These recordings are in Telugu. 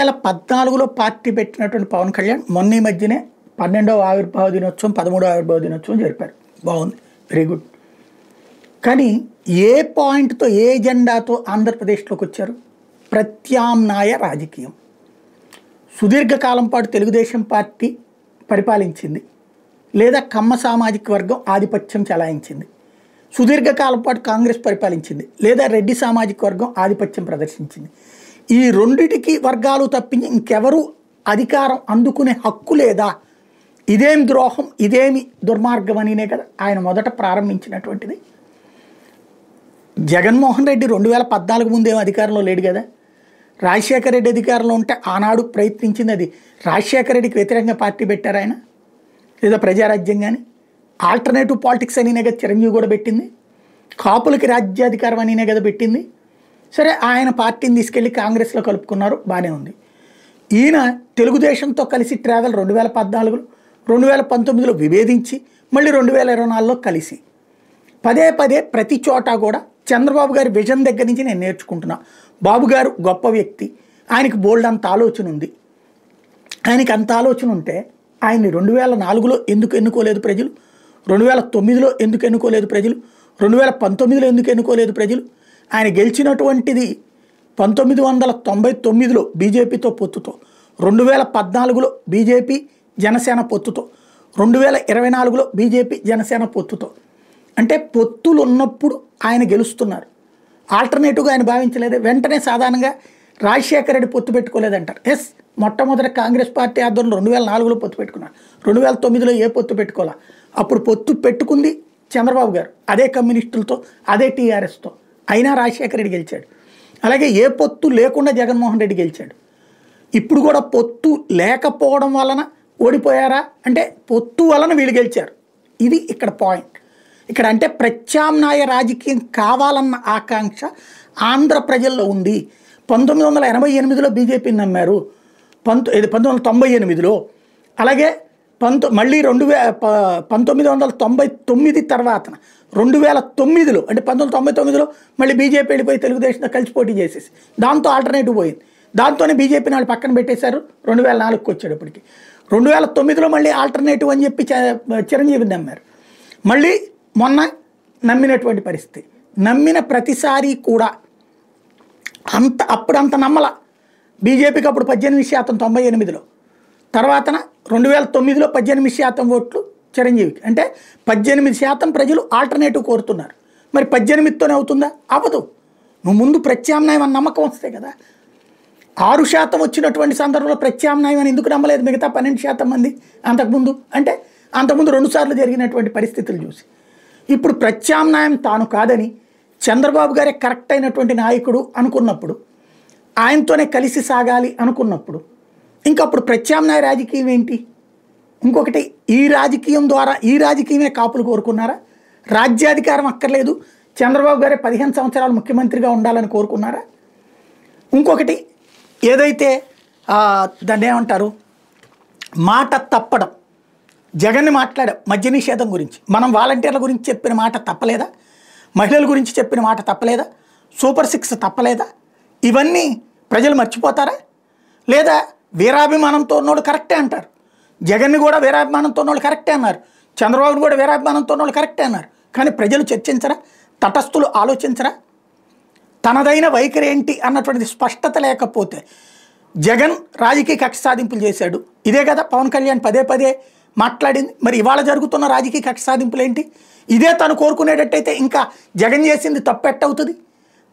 2014లో పార్టీ పెట్టినటువంటి పవన్ కళ్యాణ్ మొన్న ఈ మధ్యనే 12వ ఆవిర్భావ దినోత్సవం 13వ ఆవిర్భావ దినోత్సవం జరిపారు. బాగుంది, వెరీ గుడ్. కానీ ఏ పాయింట్తో ఏ ఎజెండాతో ఆంధ్రప్రదేశ్లోకి వచ్చారు? ప్రత్యామ్నాయ రాజకీయం. సుదీర్ఘకాలం పాటు తెలుగుదేశం పార్టీ పరిపాలించింది, లేదా కమ్మ సామాజిక వర్గం ఆధిపత్యం చెలాయించింది. సుదీర్ఘకాలం పాటు కాంగ్రెస్ పరిపాలించింది, లేదా రెడ్డి సామాజిక వర్గం ఆధిపత్యం ప్రదర్శించింది. ఈ రెండిటికి వర్గాలు తప్పించి ఇంకెవరు అధికారం అందుకునే హక్కు లేదా? ఇదేం ద్రోహం, ఇదేమి దుర్మార్గం అనినే కదా ఆయన మొదట ప్రారంభించినటువంటిది. జగన్మోహన్ రెడ్డి 2014 ముందేమో అధికారంలో లేడు కదా. రాజశేఖర రెడ్డి అధికారంలో ఉంటే ఆనాడు ప్రయత్నించింది అది. రాజశేఖర రెడ్డికి వ్యతిరేకంగా పార్టీ పెట్టారు ఆయన, లేదా ప్రజారాజ్యం కానీ. ఆల్టర్నేటివ్ పాలిటిక్స్ అనినే కదా చిరంజీవి కూడా పెట్టింది. కాపులకి రాజ్యాధికారం అనినే కదా పెట్టింది. సరే, ఆయన పార్టీని తీసుకెళ్ళి కాంగ్రెస్లో కలుపుకున్నారు, బాగానే ఉంది. ఈయన తెలుగుదేశంతో కలిసి ట్రావెల్ 2014లో, 2019లో విభేదించి మళ్ళీ 2024లో కలిసి పదే పదే ప్రతి చోట కూడా చంద్రబాబు గారి విజన్ దగ్గర నుంచి నేను నేర్చుకుంటున్నా. బాబు గారు గొప్ప వ్యక్తి, ఆయనకి బోల్డ్ అంత ఆలోచన ఉంది. ఆయనకి అంత ఆలోచన ఉంటే ఆయన్ని 2004లో ఎందుకు ఎన్నుకోలేదు ప్రజలు? 2009లో ఎందుకు ఎన్నుకోలేదు ప్రజలు? 2019లో ఎందుకు ఎన్నుకోలేదు ప్రజలు? ఆయన గెలిచినటువంటిది 1999లో బీజేపీతో పొత్తుతో, 2014లో బీజేపీ జనసేన పొత్తుతో, 2024లో బీజేపీ జనసేన పొత్తుతో. అంటే పొత్తులు ఉన్నప్పుడు ఆయన గెలుస్తున్నారు. ఆల్టర్నేటివ్గా ఆయన భావించలేదు. వెంటనే సాధారణంగా రాజశేఖర రెడ్డి పొత్తు పెట్టుకోలేదంటారు. ఎస్, మొట్టమొదటి కాంగ్రెస్ పార్టీ ఆధ్వర్యంలో 2004లో పొత్తు పెట్టుకున్నారు. 2009లో ఏ పొత్తు పెట్టుకోవాలా? అప్పుడు పొత్తు పెట్టుకుంది చంద్రబాబు గారు, అదే కమ్యూనిస్టులతో, అదే టీఆర్ఎస్తో. అయినా రాజశేఖర రెడ్డి గెలిచాడు. అలాగే ఏ పొత్తు లేకుండా జగన్మోహన్ రెడ్డి గెలిచాడు. ఇప్పుడు కూడా పొత్తు లేకపోవడం వలన ఓడిపోయారా అంటే పొత్తు వలన వీళ్ళు గెలిచారు. ఇది ఇక్కడ పాయింట్. ఇక్కడ అంటే ప్రత్యామ్నాయ రాజకీయం కావాలన్న ఆకాంక్ష ఆంధ్ర ప్రజల్లో ఉంది. 1988లో బీజేపీని నమ్మారు, 1998లో. అలాగే మళ్ళీ 1999 తర్వాత 2009లో, అంటే 1999లో మళ్ళీ బీజేపీ వెళ్ళిపోయి తెలుగుదేశంతో కలిసి పోటీ చేసేసి దాంతో ఆల్టర్నేటివ్ పోయింది. దాంతోనే బీజేపీని వాళ్ళు పక్కన పెట్టేశారు. 2004కి వచ్చేటప్పటికి 2009లో మళ్ళీ ఆల్టర్నేటివ్ అని చెప్పి చిరంజీవిని నమ్మారు. మళ్ళీ మొన్న నమ్మినటువంటి పరిస్థితి. నమ్మిన ప్రతిసారి కూడా అప్పుడు అంత నమ్మల. బీజేపీకి అప్పుడు 18% 98లో, తర్వాత 2009లో 18% ఓట్లు చిరంజీవికి. అంటే 18% ప్రజలు ఆల్టర్నేటివ్ కోరుతున్నారు. మరి 18తోనే అవుతుందా? అవ్వదు. నువ్వు ముందు ప్రత్యామ్నాయం అని నమ్మకం వస్తే కదా. 6% వచ్చినటువంటి సందర్భంలో ప్రత్యామ్నాయం అని ఎందుకు నమ్మలేదు మిగతా 12% మంది అంతకుముందు? అంటే అంతకుముందు 2 సార్లు జరిగినటువంటి పరిస్థితులు చూసి ఇప్పుడు ప్రత్యామ్నాయం తాను కాదని చంద్రబాబు గారే కరెక్ట్ అయినటువంటి నాయకుడు అనుకున్నప్పుడు, ఆయనతోనే కలిసి సాగాలి అనుకున్నప్పుడు, ఇంకప్పుడు ప్రత్యామ్నాయ రాజకీయం ఏంటి? ఇంకొకటి, ఈ రాజకీయం ద్వారా ఈ రాజకీయమే కాపులు కోరుకున్నారా? రాజ్యాధికారం అక్కర్లేదు, చంద్రబాబు గారే 15 సంవత్సరాలు ముఖ్యమంత్రిగా ఉండాలని కోరుకున్నారా? ఇంకొకటి, ఏదైతే దాన్ని ఏమంటారు, మాట తప్పడం. జగన్ని మాట్లాడాం మద్య నిషేధం గురించి, మనం వాలంటీర్ల గురించి చెప్పిన మాట తప్పలేదా? మహిళల గురించి చెప్పిన మాట తప్పలేదా? సూపర్ 6 తప్పలేదా? ఇవన్నీ ప్రజలు మర్చిపోతారా? లేదా వీరాభిమానంతో ఉన్నోళ్ళు కరెక్టే అంటారు, జగన్ని కూడా వీరాభిమానంతో ఉన్నోళ్ళు కరెక్టే అన్నారు, చంద్రబాబుని కూడా వీరాభిమానంతో ఉన్నోళ్ళు కరెక్టే అన్నారు. కానీ ప్రజలు చర్చించరా? తటస్థులు ఆలోచించరా? తనదైన వైఖరి ఏంటి అన్నటువంటిది స్పష్టత లేకపోతే జగన్ రాజకీయ కక్ష సాధింపులు చేశాడు. ఇదే కదా పవన్ కళ్యాణ్ పదే పదే మాట్లాడింది. మరి ఇవాళ జరుగుతున్న రాజకీయ కక్ష సాధింపులు ఏంటి? ఇదే తను కోరుకునేటట్టయితే ఇంకా జగన్ చేసింది తప్పెట్టవుతుంది.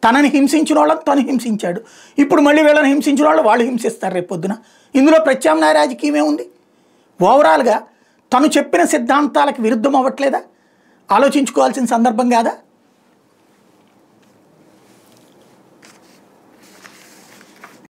తనని హింసించిన వాళ్ళని తను హింసించాడు, ఇప్పుడు మళ్ళీ వీళ్ళని హింసించిన వాళ్ళు హింసిస్తారు రేపొద్దున. ఇందులో ప్రత్యామ్నాయ రాజకీయమే ఉంది. ఓవరాల్గా తను చెప్పిన సిద్ధాంతాలకు విరుద్ధం అవ్వట్లేదా? ఆలోచించుకోవాల్సిన సందర్భం కాదా?